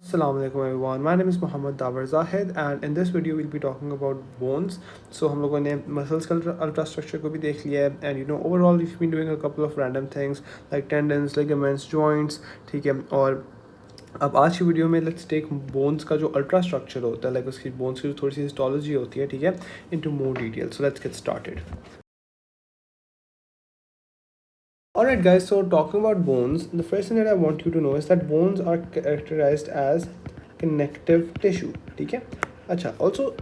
Assalamu alaikum everyone. My name is Mohammad Dawar Zahid and in this video we'll be talking about bones. So हम लोगों ने muscles का ultra structure को भी देख लिया है and overall we've been doing a couple of random things like tendons, ligaments, joints, ठीक है. और अब आज की वीडियो में let's take bones का जो ultra structure होता है like उसकी bones की जो थोड़ी सी histology होती है, ठीक है, into more detail. So let's get started. Alright guys, so talking about bones, the first thing that I want you to know is that bones are characterized as connective tissue, ठीक है. अच्छा, also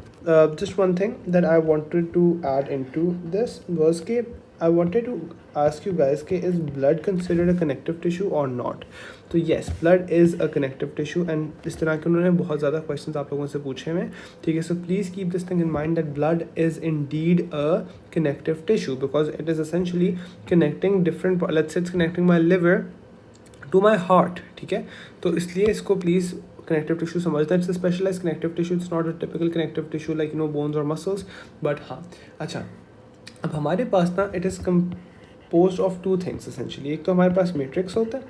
just one thing that I wanted to add into this was कि I wanted to ask you guys कि is blood considered a connective tissue or not? तो yes, blood is a connective tissue and इस तरह के उन्होंने बहुत ज़्यादा questions आप लोगों से पूछे हैं, ठीक है. So please keep this thing in mind that blood is indeed a connective tissue because it is essentially connecting different, let's say it's connecting my liver to my heart, ठीक है. तो इसलिए इसको please connective tissue समझना. It's a specialized connective tissue. It's not a typical connective tissue like bones or muscles. But हाँ, अच्छा, अब हमारे पास ना it is composed of two things essentially. एक तो हमारे पास matrix होता है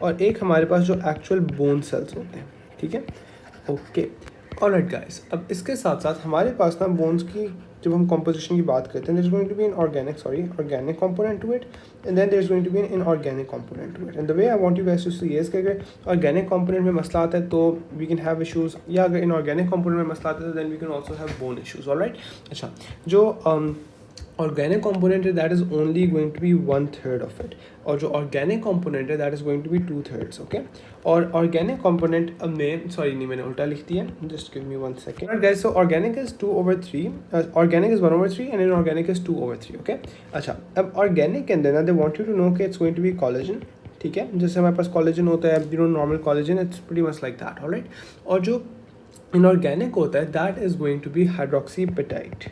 और एक हमारे पास जो actual bone cells होते हैं, ठीक है. ओके, ऑलराइट गाइस, अब इसके साथ साथ हमारे पास ना बोन्स की जब हम कॉम्पोजिशन की बात करते हैं, there is going to be an organic component to it and then there is going to be an inorganic component to it. And the way I want you guys to see is कि अगर organic component में मसला आता है तो we can have issues, या अगर inorganic component में मसला आता है then we can also have bone issues. Alright, अच्छा, जो organic component है that is only going to be 1/3 of it और जो organic component है that is going to be 2/3. okay, और organic component में sorry नहीं, मैंने उल्टा लिख दिया, just give me 1 second. Alright guys, so organic is 2/3, organic is 1/3 and inorganic is 2/3. okay, अच्छा, अब organic के अंदर ना they want you to know कि it's going to be collagen, ठीक है. जैसे हमारे पास collagen होता है, normal collagen, it's pretty much like that. alright, और जो inorganic होता है that is going to be hydroxyapatite.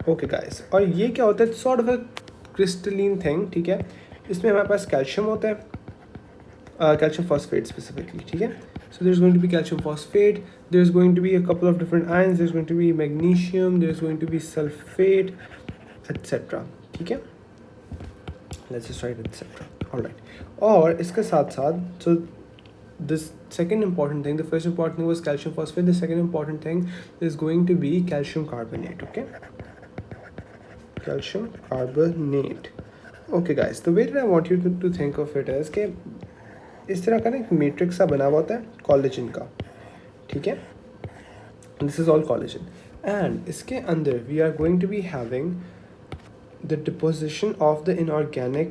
Okay guys, और ये क्या होता है, sort of a crystalline thing, ठीक है. इसमें हमारे पास कैल्शियम होता है, कैल्शियम फॉस्फेट स्पेसिफिकली, ठीक है. So there is going to be calcium phosphate, there is going to be a couple of different ions, there is going to be magnesium, there is going to be sulfate etcetera, ठीक है. Let's just write etcetera. Alright, और इसके साथ साथ सो this second important thing, the first important thing was calcium phosphate, the second important thing is going to be calcium carbonate. okay, calcium carbonate. okay guys, the way that I want you to think of it is कि इस तरह का ना एक matrix सा बना हुआ होता है कोलेजन का, ठीक है. This is all collagen and इसके अंदर we are going to be having the deposition of the inorganic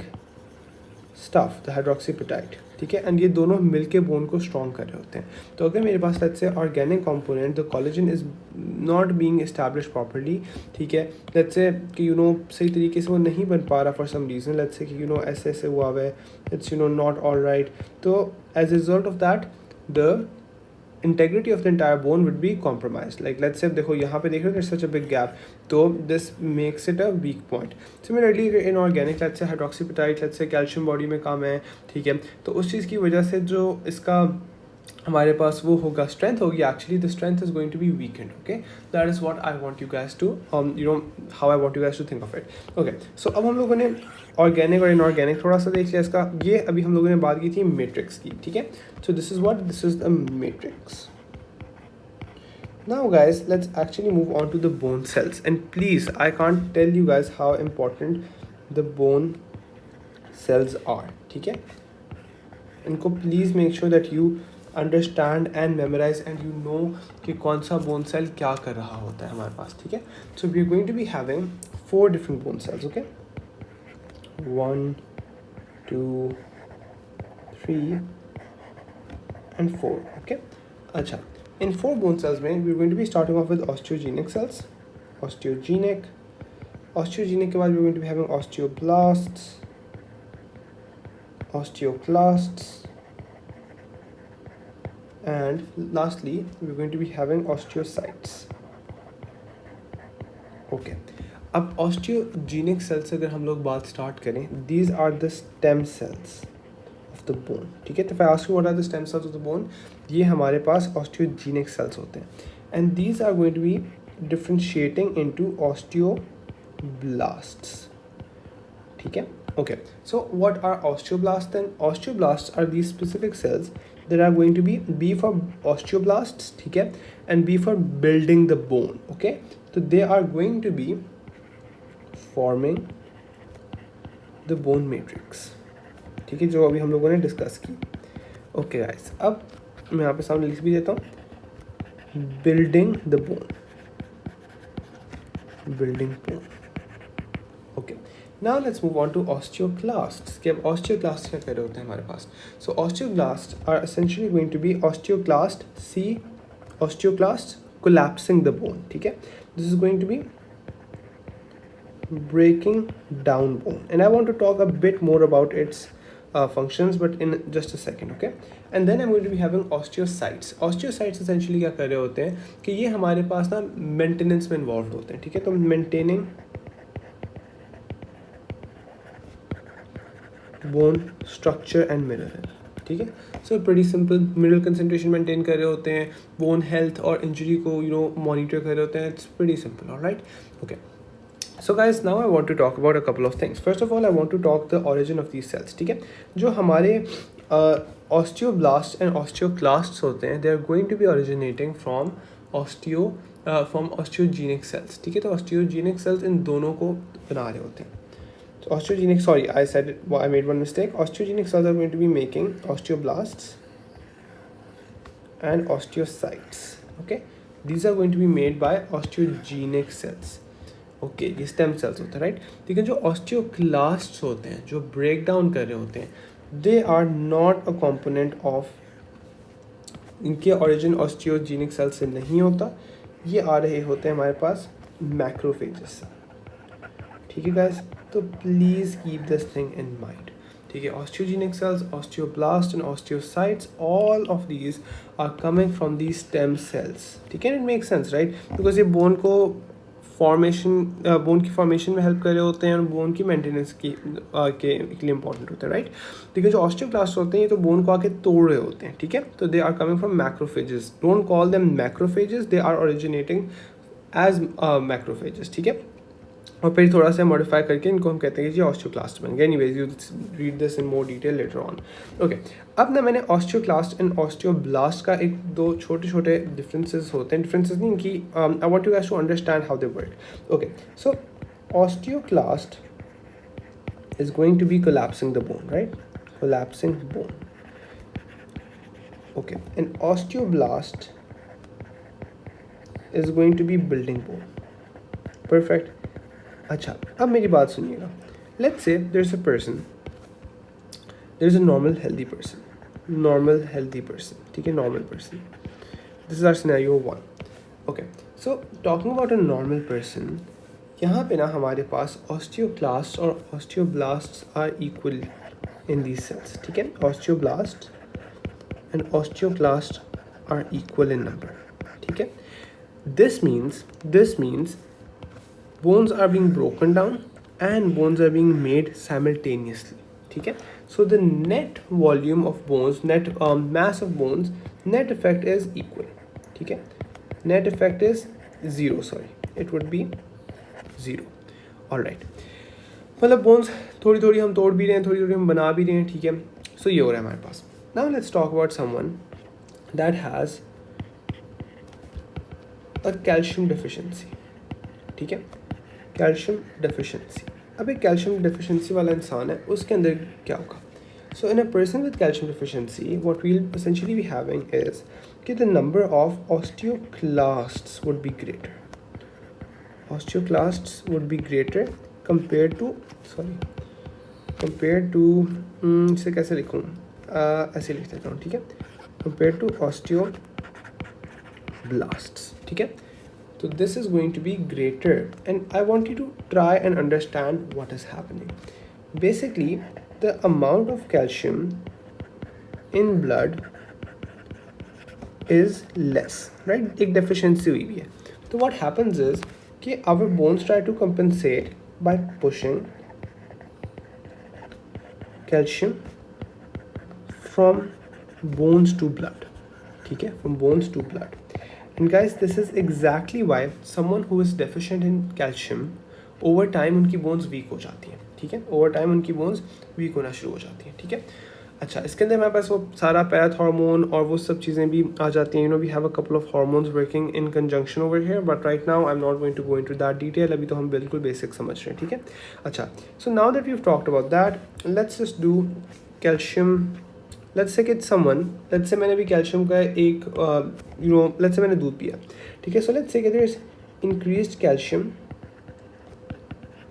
stuff, the hydroxyapatite, ठीक है. एंड ये दोनों मिलके बोन को स्ट्रॉन्ग कर रहे होते हैं. तो अगर मेरे पास let's say organic component, the collagen is not being establish properly, ठीक है. लेट्स से कि सही तरीके से वो नहीं बन पा रहा for some reason, let's say कि ऐसे ऐसे हुआ हुआ है, इट्स नॉट ऑल राइट. तो as a result of that the integrity of the entire bone would be compromised. Like let's say देखो यहाँ पे देख रहे हो there's such a big gap, तो this makes it a weak point. Similarly inorganic, let's say hydroxyapatite, let's say calcium body में कम है, ठीक है, तो उस चीज़ की वजह से जो इसका हमारे पास वो होगा, स्ट्रेंथ होगी, actually the strength is going to be weakened. Okay, that is what I want you guys to how I want you guys to think of it. Okay, so अब हम लोगों ने ऑर्गेनिक और इनऑर्गेनिक थोड़ा सा देख लिया इसका. ये अभी हम लोगों ने बात की थी मैट्रिक्स की, ठीक है. So this is the matrix. Now guys, let's actually move on to the bone cells, and please, I can't tell you guys how important the bone cells are, ठीक है. इनको please make sure that you understand and memorize and you know कि कौन सा bone cell क्या कर रहा होता है हमारे पास, ठीक है. So we are going to be having 4 different bone cells, okay. 1, 2, 3 and 4, okay. अच्छा, in 4 bone cells में we are going to be starting off with osteogenic cells. Osteogenic के बाद we are going to be having osteoclasts, and lastly we're going to be having osteocytes. okay, अब osteogenic cells से अगर हम लोग बात start करें, these are the stem cells of the bone, ठीक है. तो if I ask you what are the stem cells of the bone, ये हमारे पास osteogenic cells होते हैं, and these are going to be differentiating into osteoblasts, ठीक है. Okay, so what are osteoblasts then? Osteoblasts are these specific cells that are going to be B for osteoblasts, ठीक है, and B for building the bone. Okay, so they are going to be forming the bone matrix, ठीक है, जो अभी हम लोगों ने discuss की. Okay guys, अब मैं यहाँ पे सामने लिख भी देता हूँ, building the bone, building bone. Okay. Now let's move on to osteoclasts. कि अब osteoclasts क्या कर रहे होते हैं हमारे पास? So osteoclasts are essentially going to be osteoclasts collapsing the bone. ठीक है? This is going to be breaking down bone, and I want to talk a bit more about its functions, but in just a second. Okay? And then I'm going to be having osteocytes. Osteocytes essentially क्या कर रहे होते हैं कि ये हमारे पास ना maintenance में इन्वॉल्व होते हैं. ठीक है? तो maintaining bone structure and mineral. ठीक है, so pretty simple. Mineral concentration maintain कर रहे होते हैं, बोन हेल्थ और इंजरी को मॉनिटर कर रहे होते हैं. It's pretty simple. Alright. Okay, so guys, now I want to talk about a couple of things. First of all I want to talk the origin of these cells. ठीक है, जो हमारे osteoblast and osteoclasts होते हैं, they are going to be originating from osteogenic cells. ठीक है, तो osteogenic cells इन दोनों को बना रहे होते हैं. So osteogenic, sorry, I made one mistake. Osteogenic cells are going to be making osteoblasts and osteocytes. Okay, these are going to be made by osteogenic cells. Okay, ये stem cells होते हैं, right? लेकिन जो osteoclasts होते हैं, जो break down कर रहे होते हैं, they are not a component of, इनके origin osteogenic cells से नहीं होता. ये आ रहे होते हैं हमारे पास macrophages से. ठीक है guys, तो please keep this thing in mind. ठीक है, osteogenic cells, osteoblast and osteocytes, all of these are coming from the stem cells. ठीक है, it make sense, right? Because ये बोन को बोन की फॉर्मेशन में हेल्प कर रहे होते हैं और बोन की मेंटेनेंस के लिए इंपॉर्टेंट होते हैं, राइट? लेकिन जो ऑस्टियोब्लास्ट होते हैं ये तो बोन को आके तोड़ रहे होते हैं. ठीक है, तो they are coming from macrophages. Don't call them macrophages, they are originating as macrophages. ठीक है, और फिर थोड़ा सा मॉडिफाई करके इनको हम कहते हैं कि जी ऑस्टियोक्लास्ट बन गए. Anyways, you read this in more detail later on. Okay, अब ना मैंने ऑस्टियोक्लास्ट एंड ऑस्टियोब्लास्ट का एक दो छोटे छोटे डिफरेंसेस होते हैं. डिफरेंसेस नहीं कि I want you guys to understand how they work. Okay, so osteoclast is going to be collapsing the bone, right? Collapsing bone. Okay, and osteoblast is going to be building bone. Perfect. अच्छा, अब मेरी बात सुनिएगा. Let's say there is a person, there is a normal healthy person. ठीक है, normal person. This is our scenario 1. Okay, so talking about a normal person, यहाँ पे ना हमारे पास ऑस्टियोक्लास्ट और osteoblast are equal in these cells. ठीक है, osteoblast and osteoclast are equal in number. ठीक है, this means bones are being broken down and bones are being made simultaneously. ठीक है, so the net volume of bones, net mass of bones, net effect is equal. ठीक है, net effect is 0. sorry, it would be 0. all right, मतलब bones थोड़ी थोड़ी हम तोड़ भी रहे हैं, थोड़ी थोड़ी हम बना भी रहे हैं. ठीक है, so ये हो रहा है हमारे पास. now let's talk about someone that has a calcium deficiency. ठीक है, कैल्शियम डेफिशिएंसी. अब एक कैल्शियम डेफिशिएंसी वाला इंसान है, उसके अंदर क्या होगा? So in a person with calcium deficiency, what we will essentially be having is कि the number of osteoclasts would be greater. Osteoclasts would be greater compare to इसे कैसे लिखूँ? ऐसे लिख देता हूँ. ठीक है, कंपेयर टू ऑस्टियोब्लास्ट्स. ठीक है, so this is going to be greater, and I want you to try and understand what is happening. Basically, the amount of calcium in blood is less, right? एक deficiency हुई है. So what happens is कि our bones try to compensate by pushing calcium from bones to blood. ठीक है, from bones to blood. And guys, this is exactly why someone who is deficient in calcium, over time उनकी bones weak हो जाती हैं. ठीक है, over time उनकी bones weak होना शुरू हो जाती हैं, ठीक है। अच्छा, इसके अंदर हमारे पास वो सारा पैथ हार्मोन और वो सब चीज़ें भी आ जाती हैं, we have a couple of hormones working in conjunction over here, but right now I am not going to go into that detail, अभी तो हम बिल्कुल बेसिक समझ रहे हैं, ठीक है। अच्छा, so now that we have talked about that, let's just do calcium. Let's say कि समवन, लेट्स से मैंने भी कैल्शियम का एक लेट्स से मैंने दूध पिया, ठीक है। So let's say there is increased calcium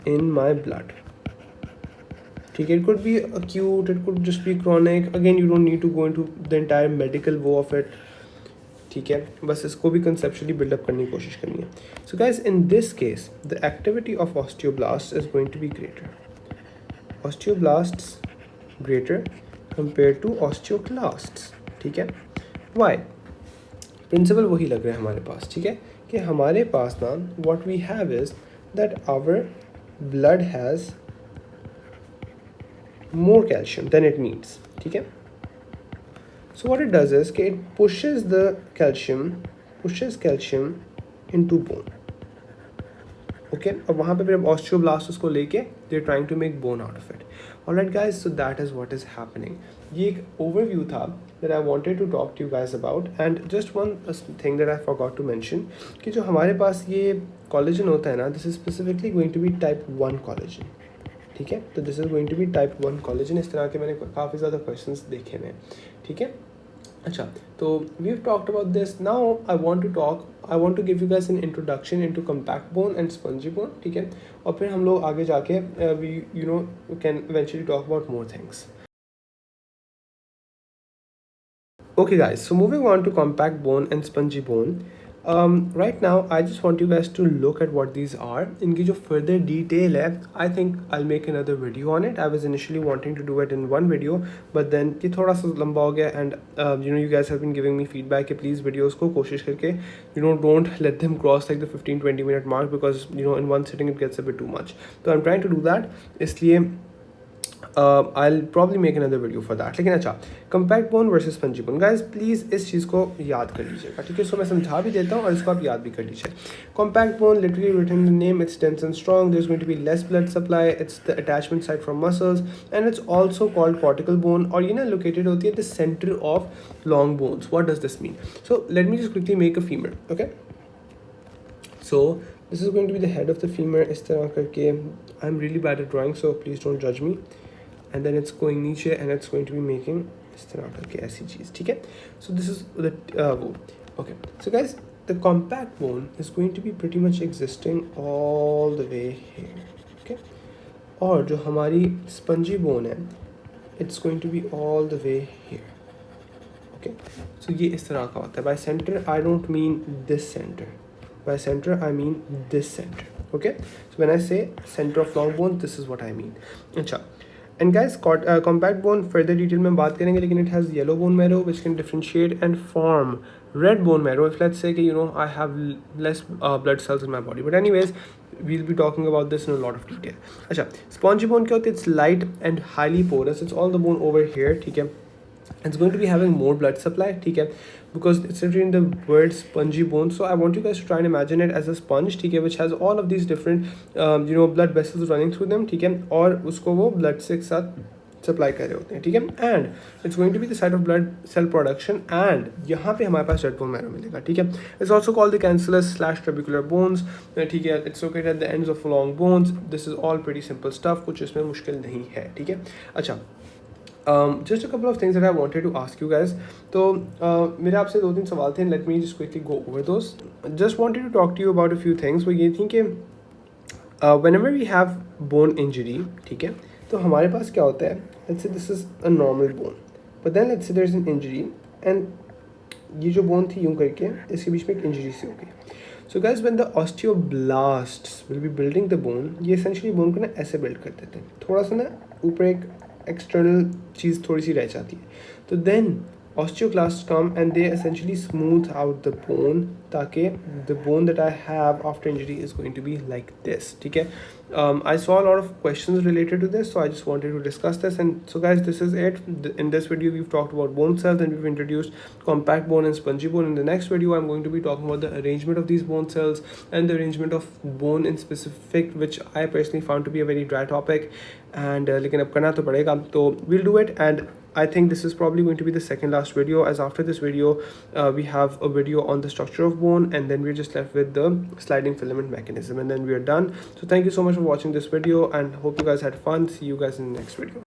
in my blood, ठीक है। It could be acute, it could just be chronic, again you don't need to go into the entire medical woe of it, ठीक है, बस इसको भी conceptually build up करने की कोशिश करनी है। So guys, in this case the activity of osteoblasts is going to be greater, osteoblasts greater compared to osteoclasts, ठीक है। Why? प्रिंसिपल वही लग रहा है हमारे पास, ठीक है, कि हमारे पास ना what we have is that our blood has more calcium than it needs, ठीक है। So what it does is कि it pushes calcium into bone, okay, और वहाँ पे फिर अब osteoblasts उसको लेके they're trying to make bone out of it. Alright guys, so that is what is happening. ये एक overview था that I wanted to talk to you guys about, and just one thing that I forgot to mention कि जो हमारे पास ये collagen होता है ना, this is specifically going to be type 1 collagen, ठीक है। तो this is going to be type 1 collagen, इस तरह के मैंने काफ़ी ज़्यादा questions देखे हैं, ठीक है। अच्छा, तो we've talked about this. Now I want to give you guys an introduction into compact bone and spongy bone, ठीक है, और फिर हम लोग आगे जाके we can eventually talk about more things. Okay guys, so moving on to compact bone and spongy bone. Right now I just want you guys to look at what these are. इनकी जो further detail है, I think I'll make another video on it. I was initially wanting to do it in one video, but then ये थोड़ा सा लंबा हो गया, and you guys have been giving me feedback कि please videos को कोशिश करके don't let them cross like the 15-20 minute mark, because in one sitting it gets a bit too much. So I'm trying to do that, इसलिए I'll probably make another video for that. लेकिन अच्छा, compact bone versus spongy bone, guys please इस चीज़ को याद कर लीजिएगा, ठीक है। सो मैं समझा भी देता हूँ और इसको आप याद भी कर लीजिए। Compact bone, literally written in the name, it's dense and strong. There's going to be less blood supply. It's the attachment site from muscles, and it's also called cortical bone, और ये ना located होती है at the center of long bones. What does this mean? So let me just quickly make a femur, okay. So this is going to be the head of the femur, इस तरह करके, I'm really bad at drawing, so please don't judge me. And then it's going नीचे and it's going to be making इस तरह करके ऐसी चीज़, ठीक है। So this is the bone. Okay, so guys, the compact bone is going to be pretty much existing all the way here, okay. और जो हमारी spongy bone है, it's going to be all the way here, okay. So ये इस तरह का होता है। By center I don't mean this center, by center I mean this center, okay. So when I say center of long bone, this is what I mean. अच्छा, and guys, compact bone further detail में बात करेंगे, लेकिन it has yellow bone marrow which can differentiate and form red bone marrow if let's say कि I have less blood cells in my body, but anyways we'll be talking about this in a lot of detail. अच्छा, spongy bone क्या होती है? It's light and highly porous. It's all the bone over here, ठीक है। It's going to be having more blood supply, ठीक है, because it's written in the word spongy bone. So I want you guys to try and imagine it as a sponge, ठीक है, which has all of these different blood vessels running through them, ठीक है, और उसको वो blood से एक साथ सप्लाई कर रहे होते हैं, ठीक है। And it's going to be the site of blood cell production, and यहाँ पे हमारे पास रेड बोन मैरो मिलेगा, ठीक है। It's also called the cancellous slash trabecular bones, ठीक है। It's located at the ends of long bones. This is all pretty simple stuff, कुछ इसमें मुश्किल नहीं है, ठीक है। अच्छा, just a couple of things that I wanted to ask you guys. तो मेरे आपसे 2-3 सवाल थे, let me just quickly go over those. Just wanted to talk to you about a few things. वो ये थी कि whenever we have bone injury, ठीक है, तो हमारे पास क्या होता है, let's say this is a normal bone, but then let's say there is an injury, and ये जो bone थी यूँ करके इसके बीच में एक injury सी हो गई. So guys, when the osteoblasts will be building the bone, ये essentially bone को ना ऐसे build कर देते हैं, थोड़ा सा ना ऊपर एक एक्सटर्नल चीज़ थोड़ी सी रह जाती है. तो then osteoclasts come and they essentially smooth out the bone ताकि the bone that I have after injury is going to be like this. ठीक है. I saw a lot of questions related to this, so I just wanted to discuss this. And so guys, this is it. In this video we've talked about bone cells and we've introduced compact bone and spongy bone. In the next video I'm going to be talking about the arrangement of these bone cells and the arrangement of bone in specific, which I personally found to be a very dry topic. And लेकिन अब करना तो पड़ेगा, तो we'll do it. And I think this is probably going to be the second last video, as after this video we have a video on the structure of bone, and then we're just left with the sliding filament mechanism, and then we are done. So thank you so much for watching this video and hope you guys had fun. See you guys in the next video.